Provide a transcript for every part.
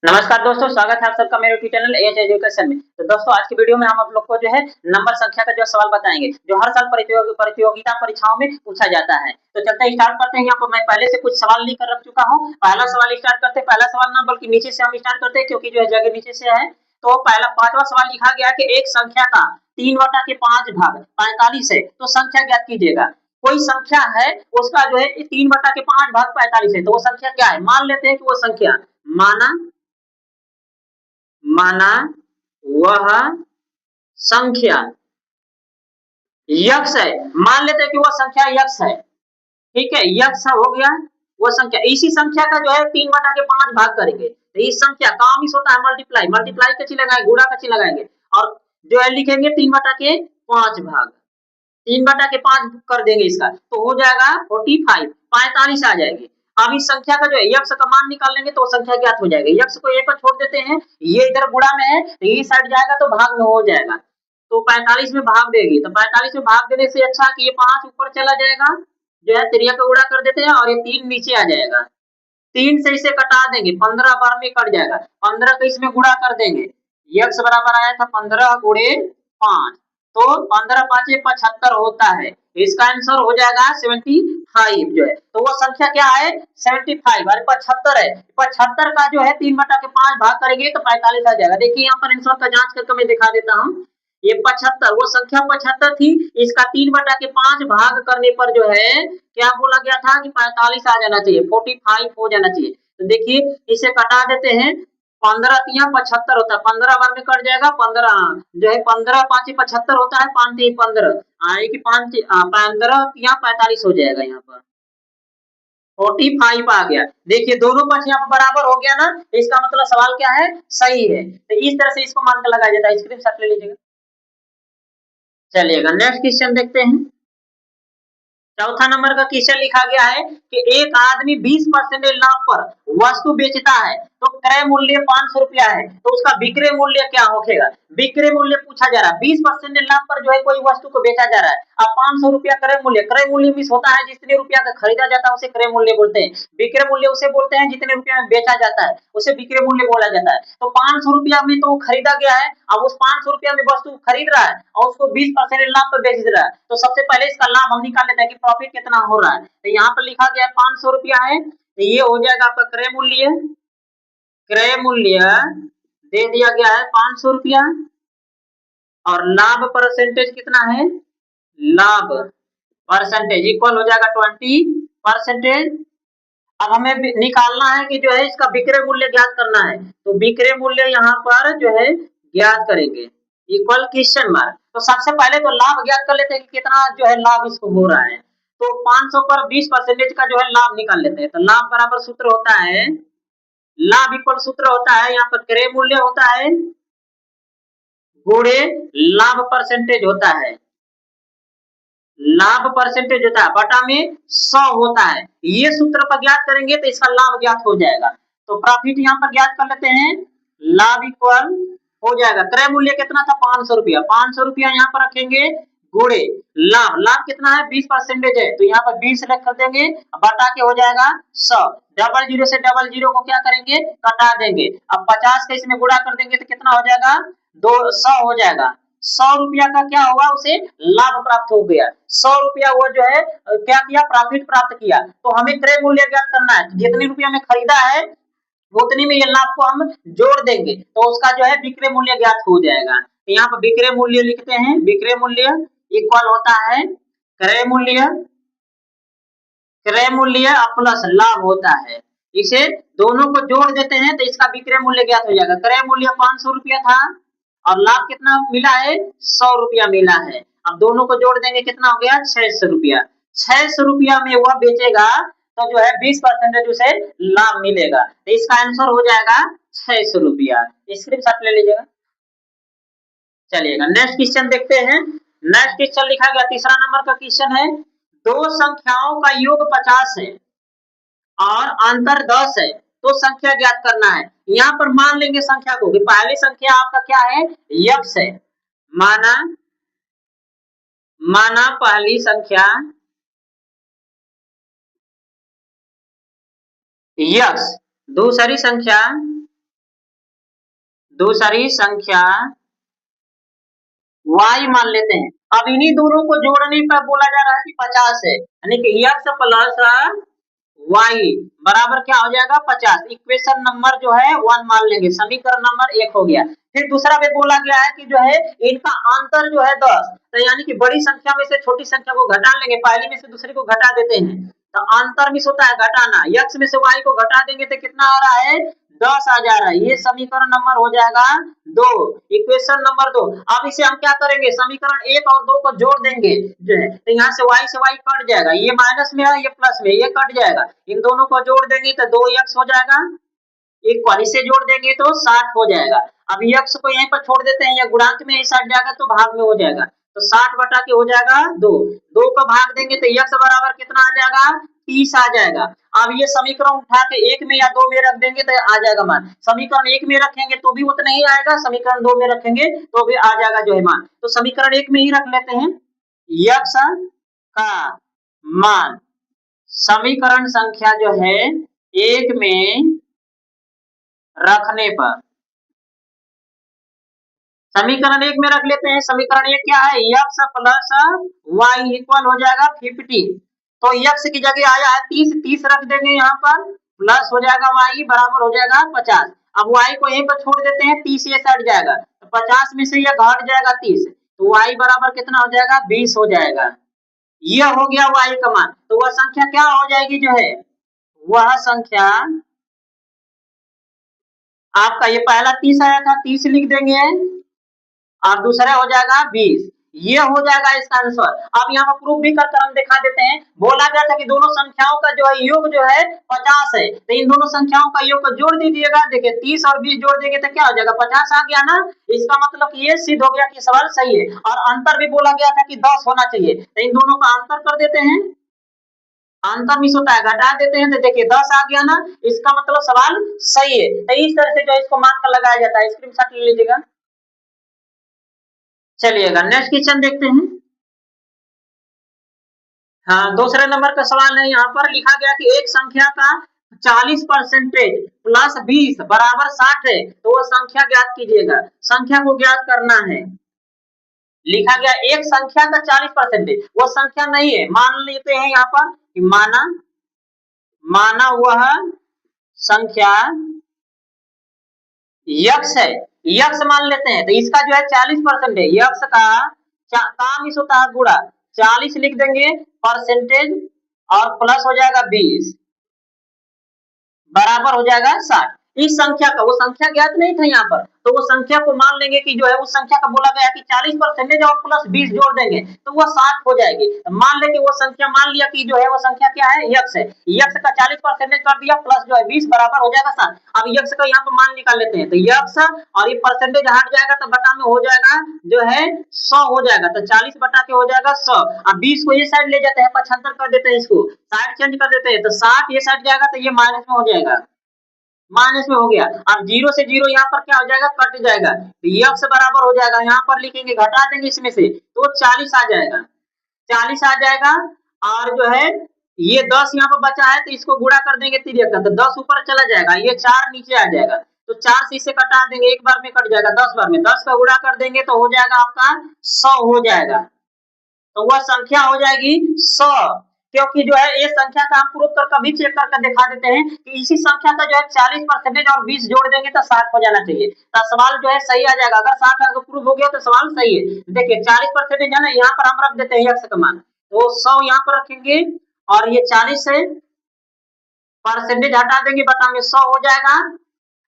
नमस्कार दोस्तों, स्वागत है आप सबका मेरे यूट्यूब चैनल एच एजुकेशन में। तो दोस्तों आज की वीडियो में हम आप लोग को जो है नंबर संख्या का जो सवाल बताएंगे, जो हर साल प्रतियोगिता परीक्षाओं में पूछा जाता है। तो चलते हैं स्टार्ट करते हैं। यहाँ पर मैं पहले से कुछ सवाल लिख कर रख चुका हूँ। पहला सवाल स्टार्ट करते हैं। पहला सवाल ना बल्कि नीचे से हम स्टार्ट करते हैं, क्योंकि जो है जगह नीचे से है। तो पहला पांचवा सवाल लिखा गया कि एक संख्या का 3/5 45 है, तो संख्या ज्ञात कीजिएगा। कोई संख्या है, उसका जो है 3/5 भाग 45 है, तो वो संख्या क्या है। मान लेते हैं कि वो संख्या माना माना वह संख्या यक्ष है। मान लेते हैं कि वह संख्या यक्ष है। ठीक है, यक्ष हो गया वो संख्या। इसी संख्या का जो है 3/5 भाग करेंगे, तो इस संख्या काम इस होता है मल्टीप्लाई। मल्टीप्लाई कची लगाएंगे, गुणा कची लगाएंगे, और जो है लिखेंगे 3/5 भाग 3/5 कर देंगे इसका, तो हो जाएगा 45 45 आ जाएगी। अब इस संख्या का जो है यक्ष का मान निकाल लेंगे तो संख्या ज्ञात हो जाएगी। यक्ष को एक पर छोड़ देते हैं, ये इधर गुणा में है, तो ये साइड जाएगा तो भाग में हो जाएगा। तो 45 में भाग देगी, तो 45 में भाग देने से अच्छा कि ये 5 ऊपर चला जाएगा, जो है त्रिया का गुणा कर देते हैं, और ये 3 नीचे आ जाएगा। 3 से इसे कटा देंगे, 15 बार में कट जाएगा। 15 को इसमें गुणा कर देंगे, यक्ष बराबर आया था 15 गुणे 5, तो 15 5 75 होता है। इसका आंसर हो जाएगा 75 जो है। तो वो संख्या क्या है 75 और 75 है। 75 का जो है 3/5 भाग करेंगे तो 45 आ जाएगा। देखिए यहाँ पर आंसर का जांच करके मैं दिखा देता हूँ। ये 75 वो संख्या 75 थी, इसका 3/5 भाग करने पर जो है क्या बोला गया था कि 45 आ जाना चाहिए, 45 हो जाना चाहिए। तो देखिए इसे कटा देते हैं, 15 तिया 75 होता है, 15 बार में कट जाएगा। 15 जो है 15 5 75 होता है, 5 3 15 आए कि 5 15 तिया 45 हो जाएगा। यहाँ पर 45 आ गया। देखिए दोनों पक्ष यहाँ पर बराबर हो गया ना, इसका मतलब सवाल क्या है, सही है। तो इस तरह से इसको मान कर लगाया जाता है। स्क्रीनशॉट ले लीजिएगा। चलिएगा नेक्स्ट क्वेश्चन देखते हैं। चौथा नंबर का क्वेश्चन लिखा गया है कि एक आदमी 20% लाभ पर वस्तु बेचता है, तो क्रय मूल्य 500 रुपया है, तो उसका विक्रय मूल्य क्या होगा। विक्रय मूल्य पूछा जा रहा है। 20% लाभ पर जो है कोई वस्तु को बेचा जा रहा है। अब 500 रुपया क्रय मूल्य मिस होता है, जितने रुपया का खरीदा जाता है उसे क्रय मूल्य बोलते हैं। विक्रय मूल्य उसे बोलते हैं जितने रुपया में बेचा जाता है, उसे विक्रय मूल्य बोला जाता है। तो 500 रुपया में तो खरीदा गया है, अब उस 500 रुपया में वस्तु खरीद रहा है और उसको 20% लाभ पर बेच रहा है। तो सबसे पहले इसका लाभ हम निकाल लेते हैं कि प्रॉफिट कितना हो रहा है। तो यहाँ पर लिखा गया 500 रुपया है, तो ये हो जाएगा आपका क्रय मूल्य। क्रय मूल्य दे दिया गया है 500 रुपया, और लाभ परसेंटेज कितना है, लाभ परसेंटेज इक्वल हो जाएगा 20%। अब हमें निकालना है कि जो है इसका विक्रय मूल्य ज्ञात करना है, तो विक्रय मूल्य यहाँ पर जो है ज्ञात करेंगे, इक्वल क्वेश्चन मार्क। तो सबसे पहले तो लाभ ज्ञात कर लेते हैं कि कितना जो है लाभ इसको हो रहा है। तो 500 पर 20% का जो है लाभ निकाल लेते हैं। तो लाभ बराबर सूत्र होता है, लाभ इक्वल सूत्र होता है यहाँ पर क्रय मूल्य होता है गुणे लाभ परसेंटेज होता है। लाभ परसेंटेज होता है बटा में 100 होता है। ये सूत्र पर ज्ञात करेंगे तो इसका लाभ ज्ञात हो जाएगा। तो प्रॉफिट यहाँ पर ज्ञात कर लेते हैं, लाभ इक्वल हो जाएगा क्रय मूल्य कितना था 500 रुपया। 500 रुपया यहाँ पर रखेंगे गुणे लाभ, लाभ कितना है 20% है, तो यहाँ पर 20 रख कर देंगे, बटा के हो जाएगा 100। डबल जीरो से डबल जीरो को क्या करेंगे, कटा देंगे। अब 50 का इसमें गुणा कर देंगे तो कितना हो जाएगा 200 हो जाएगा। 100 रुपया का क्या हुआ, उसे लाभ प्राप्त हो गया। 100 रुपया वो जो है क्या किया, प्रॉफिट प्राप्त किया। तो हमें क्रय मूल्य ज्ञात करना है, जितने रुपया में खरीदा है उतनी में ये लाभ को हम जोड़ देंगे, तो उसका जो है विक्रय मूल्य ज्ञात हो जाएगा। तो यहाँ पर विक्रय मूल्य लिखते हैं, विक्रय मूल्य इक्वल होता है क्रय मूल्य, क्रय मूल्य प्लस लाभ होता है। इसे दोनों को जोड़ देते हैं तो इसका विक्रय मूल्य ज्ञात हो जाएगा। क्रय मूल्य 500 रुपया था और लाभ कितना मिला है 100 रुपया मिला है। अब दोनों को जोड़ देंगे कितना हो गया 600 रुपया। 600 रुपया में वह बेचेगा तो जो है 20% उसे लाभ मिलेगा, तो इसका आंसर हो जाएगा 600 रुपया। स्क्रीनशॉट ले लीजिएगा। चलिएगा नेक्स्ट क्वेश्चन देखते हैं। नेक्स्ट क्वेश्चन लिखा गया तीसरा नंबर का क्वेश्चन है, दो संख्याओं का योग 50 है और अंतर 10 है, तो संख्या ज्ञात करना है। यहाँ पर मान लेंगे संख्या को कि पहली संख्या आपका क्या है यक्ष है। माना माना पहली संख्या यक्ष, दूसरी संख्या दूसरी संख्या y मान लेते हैं। अब इन्हीं दोनों को जोड़ने पर बोला जा रहा है कि 50 है, यानी कि x प्लस y बराबर क्या हो जाएगा 50। इक्वेशन नंबर जो है 1 मान लेंगे, समीकरण नंबर 1 हो गया। फिर दूसरा में बोला गया है कि जो है इनका अंतर जो है 10, तो यानी कि बड़ी संख्या में से छोटी संख्या को घटा लेंगे, पहली में से दूसरी को घटा देते हैं, तो अंतर मिस होता है घटाना, x में से y को घटा देंगे तो कितना आ रहा है 10 आ जा रहा है। ये समीकरण नंबर हो जाएगा 2, इक्वेशन नंबर 2। अब इसे हम क्या करेंगे, समीकरण 1 और 2 को जोड़ देंगे जो है, तो यहाँ से y कट जाएगा, ये माइनस में है ये प्लस में, ये कट जाएगा, इन दोनों को जोड़ देंगे तो 2x हो जाएगा, इक्वल इसे जोड़ देंगे तो 60 हो जाएगा। अब x को यहीं पर छोड़ देते हैं, ये गुणांक में ऐसा जाएगा तो भाग में हो जाएगा, तो 60 बटा के हो जाएगा 2, 2 को भाग देंगे तो x बराबर कितना आ जाएगा 30 आ जाएगा। अब ये समीकरण उठा के 1 में या 2 में रख देंगे तो आ जाएगा मान, समीकरण 1 में रखेंगे तो भी उतना ही आएगा, समीकरण 2 में रखेंगे तो भी आ जाएगा जो है मान, तो समीकरण 1 में ही रख लेते हैं x का मान, समीकरण संख्या जो है 1 में रखने पर, समीकरण 1 में रख लेते हैं, समीकरण 1 क्या है x प्लस y इक्वल हो जाएगा 50, तो x की जगह आया है 30, 30 रख देंगे यहाँ पर, प्लस हो जाएगा y बराबर हो जाएगा 50। अब y को यहीं पर छोड़ देते हैं, 30 ये सट जाएगा, तो 50 में से ये घट जाएगा 30, तो y बराबर कितना हो जाएगा 20 हो जाएगा। यह हो गया y का मान, तो वह संख्या क्या हो जाएगी जो है, वह संख्या आपका ये पहला 30 आया था 30 लिख देंगे और दूसरा हो जाएगा 20, ये हो जाएगा इसका आंसर। अब यहाँ पर प्रूफ भी करके हम दिखा देते हैं, बोला गया था कि दोनों संख्याओं का जो है योग जो है 50 है, तो इन दोनों संख्याओं का योग को जोड़ दीजिएगा, देखिए 30 और 20 जोड़ देंगे तो क्या हो जाएगा 50 आ गया ना, इसका मतलब ये सिद्ध हो गया कि सवाल सही है। और अंतर भी बोला गया था कि 10 होना चाहिए, तो इन दोनों का अंतर कर देते हैं, अंतर मिस होता है घटा देते हैं, तो देखिए 10 आ गया ना, इसका मतलब सवाल सही है। तो इस तरह से जो इसको मान कर लगाया जाता है, स्क्रीनशॉट ले लीजिएगा। चलिएगा नेक्स्ट क्वेश्चन देखते हैं। हाँ दूसरे नंबर का सवाल है, यहाँ पर लिखा गया कि एक संख्या का 40% प्लस 20 बराबर 60 है, तो वो संख्या ज्ञात कीजिएगा। संख्या को ज्ञात करना है, लिखा गया एक संख्या का 40%, वो संख्या नहीं है, मान लेते हैं यहाँ पर कि माना वह संख्या यक्स है, यक्स मान लेते हैं, तो इसका जो है 40% है, यक्स का काम इस होता है गुणा, 40 लिख देंगे परसेंटेज और प्लस हो जाएगा 20 बराबर हो जाएगा 60। इस संख्या का, वो संख्या ज्ञात नहीं था यहाँ पर, तो वो संख्या को मान लेंगे कि जो है उस संख्या का बोला गया कि 40% और प्लस 20 जोड़ देंगे तो वो 60 हो जाएगी। मान लेंगे वो संख्या, मान लिया कि जो है वो संख्या क्या है यक्स है, यक्स का 40% कर दिया प्लस जो है 20 बराबर हो जाएगा 60। अब यक्स का यहाँ पर मान निकाल लेते हैं, तो यक्स और ये परसेंटेज हट जाएगा तो बटा में हो जाएगा जो है 100 हो जाएगा, तो 40 बटा के हो जाएगा 100। अब 20 को ये साइड ले जाते हैं, 75 कर देते हैं, इसको साइड चेंज कर देते हैं, तो 60 ये साइड जाएगा तो ये माइनस में हो जाएगा, माइनस में हो गया। अब 0 से 0 यहाँ पर क्या हो जाएगा कट जाएगा, तो यक्स बराबर हो जाएगा, यहाँ पर लिखेंगे घटा देंगे इसमें से तो 40 आ जाएगा, 40 आ जाएगा। और जो है ये 10 यहाँ पर बचा है तो इसको गुणा कर देंगे तिरक का, तो 10 ऊपर चला जाएगा, ये 4 नीचे आ जाएगा, तो 4 से इसे कटा देंगे, एक बार में कट जाएगा 10 बार में, 10 का गुणा कर देंगे तो हो जाएगा आपका 100 हो जाएगा, तो वह संख्या हो जाएगी 100। क्योंकि जो है ये संख्या का हम प्रूफ कर कभी चेक करके दिखा देते हैं कि इसी संख्या का जो है 40% और 20 जोड़ देंगे तो 60 हो जाना चाहिए, तो सवाल जो है सही आ जाएगा। अगर 60 अगर प्रूफ हो गया तो सवाल सही है। देखिए 40% है ना, यहाँ पर हम रख देते हैं यक्स का मान, तो 100 यहाँ पर रखेंगे और ये 40 से परसेंटेज हटा देंगे, बटा में 100 हो जाएगा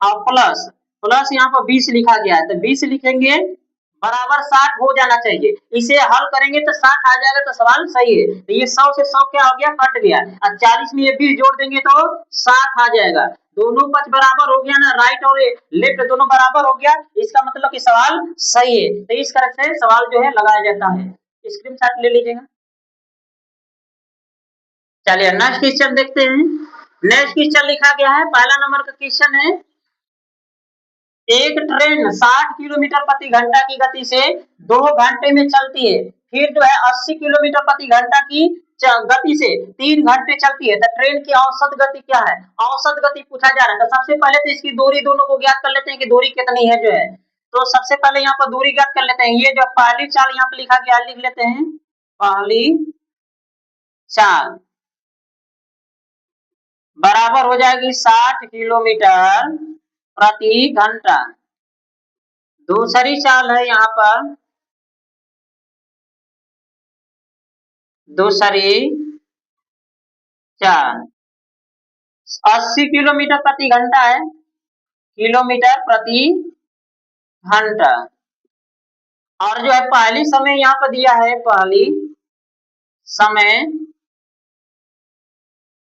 और प्लस प्लस यहाँ पर 20 लिखा गया है, तो 20 लिखेंगे बराबर 60 हो जाना चाहिए। इसे हल करेंगे तो 60 आ जाएगा, तो सवाल सही है। तो ये 100 से 100 क्या हो गया कट गया, और 40 में ये 20 जोड़ देंगे तो 60 आ जाएगा, दोनों पक्ष बराबर हो गया ना, राइट और लेफ्ट दोनों बराबर हो गया, इसका मतलब कि सवाल सही है। तो इस तरह से सवाल जो है लगाया जाता है, स्क्रीनशॉट ले लीजिएगा। चलिए नेक्स्ट क्वेश्चन देखते हैं। नेक्स्ट क्वेश्चन लिखा गया है, पहला नंबर का क्वेश्चन है, एक ट्रेन 60 किलोमीटर प्रति घंटा की गति से 2 घंटे में चलती है, फिर जो है 80 किलोमीटर प्रति घंटा की गति से 3 घंटे चलती है तो ट्रेन की औसत गति क्या है, औसत गति पूछा जा रहा है। तो सबसे पहले तो इसकी दूरी दोनों को ज्ञात कर लेते हैं कि दूरी कितनी है जो है। तो सबसे पहले यहाँ पर दूरी ज्ञात कर लेते हैं। ये जो पहली चाल यहाँ पे लिखा गया लिख लेते हैं, पहली चाल बराबर हो जाएगी 60 किलोमीटर प्रति घंटा। दूसरी चाल है यहाँ पर, दूसरी चाल 80 किलोमीटर प्रति घंटा है, किलोमीटर प्रति घंटा। और जो है पहली समय यहाँ पर दिया है, पहली समय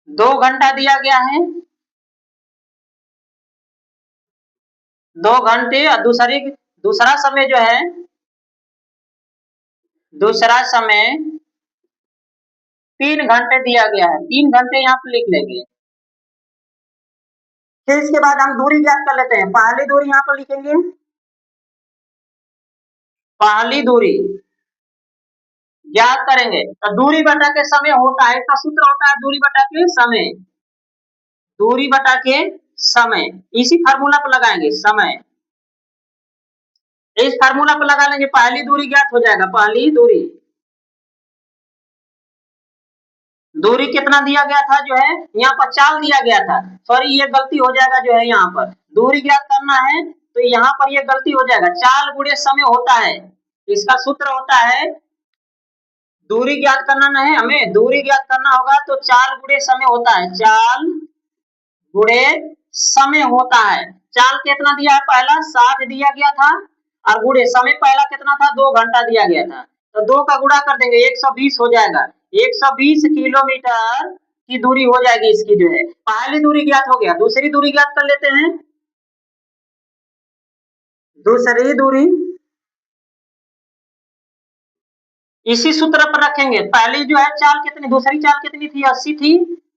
2 घंटा दिया गया है, 2 घंटे। और दूसरा समय जो है, दूसरा समय 3 घंटे दिया गया है, 3 घंटे यहाँ पे लिख लेंगे। फिर इसके बाद हम दूरी ज्ञात कर लेते हैं। पहली दूरी यहाँ पर लिखेंगे, पहली दूरी ज्ञात करेंगे तो दूरी बटा के समय होता है, इसका सूत्र होता है दूरी बटा के समय, दूरी बटा के समय। इसी फार्मूला पर लगाएंगे समय, इस फार्मूला पर लगा लेंगे, पहली दूरी ज्ञात हो जाएगा। पहली दूरी, दूरी कितना दिया गया था जो है, यहाँ पर चाल दिया गया था, सॉरी ये गलती हो जाएगा जो है, यहाँ पर दूरी ज्ञात करना है तो यहाँ पर ये गलती हो जाएगा, चाल गुणे समय होता है। इसका सूत्र होता है, दूरी ज्ञात करना नहीं हमें, दूरी ज्ञात करना होगा तो चाल गुणे समय होता है, चाल गुणे समय होता है। चाल कितना दिया है, पहला 60 दिया गया था, और गुणे समय पहला कितना था, 2 घंटा दिया गया था, तो 2 का गुणा कर देंगे 120 हो जाएगा। 120 किलोमीटर की दूरी हो जाएगी इसकी जो है। पहली दूरी ज्ञात हो गया, दूसरी दूरी ज्ञात कर लेते हैं। दूसरी दूरी इसी सूत्र पर रखेंगे। पहली जो है चाल कितनी, दूसरी चाल कितनी थी, 80 थी,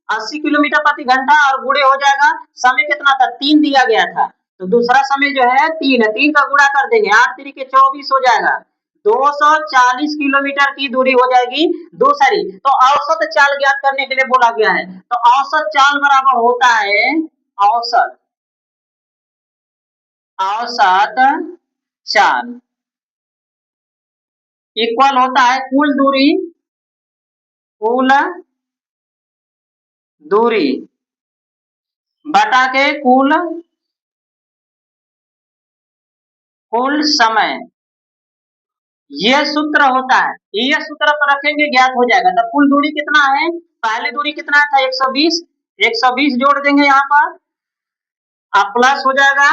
80 किलोमीटर प्रति घंटा, और गुणे हो जाएगा समय कितना था, 3 दिया गया था, तो दूसरा समय जो है 3 है, 3 का गुणा कर देंगे, 8 3 के 24 हो जाएगा, 240 किलोमीटर की दूरी हो जाएगी दूसरी। तो औसत चाल ज्ञात करने के लिए बोला गया है, तो औसत चाल बराबर होता है, औसत, औसत चाल इक्वल होता है कुल दूरी, कुल दूरी बटा के कुल समय। यह सूत्र होता है, यह सूत्र पर रखेंगे ज्ञात हो जाएगा। तो कुल दूरी कितना है, पहली दूरी कितना था 120, 120 जोड़ देंगे यहाँ पर, अब प्लस हो जाएगा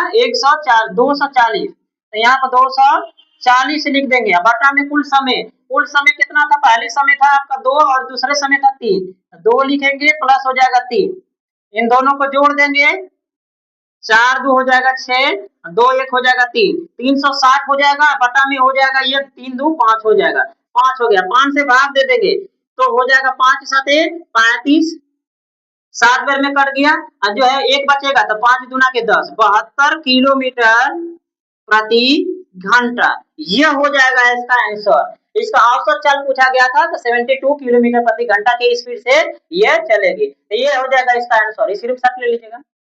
240, तो यहाँ पर 240 लिख देंगे। बटा में कुल समय कितना था, पहले समय था आपका 2 और दूसरे समय था 3, 2 लिखेंगे प्लस हो जाएगा 3, इन दोनों को जोड़ देंगे, 4 2 हो जाएगा 6, 2 1 हो जाएगा 3, 360 हो जाएगा, बटा में हो जाएगा ये 3 2 5 हो जाएगा, 5 हो गया, 5 से भाग दे देंगे तो हो जाएगा 5 7 35, 7 बार में कट गया, और जो है 1 बचेगा तो 5 दूना के 10, 72 किलोमीटर प्रति घंटा। यह हो जाएगा इसका आंसर। इसका औसत चाल पूछा गया था तो 72 किलोमीटर प्रति घंटा की स्पीड से यह चलेगी, तो ये हो जाएगा इसका आंसर। इस सिर्फ ले लीजिएगा।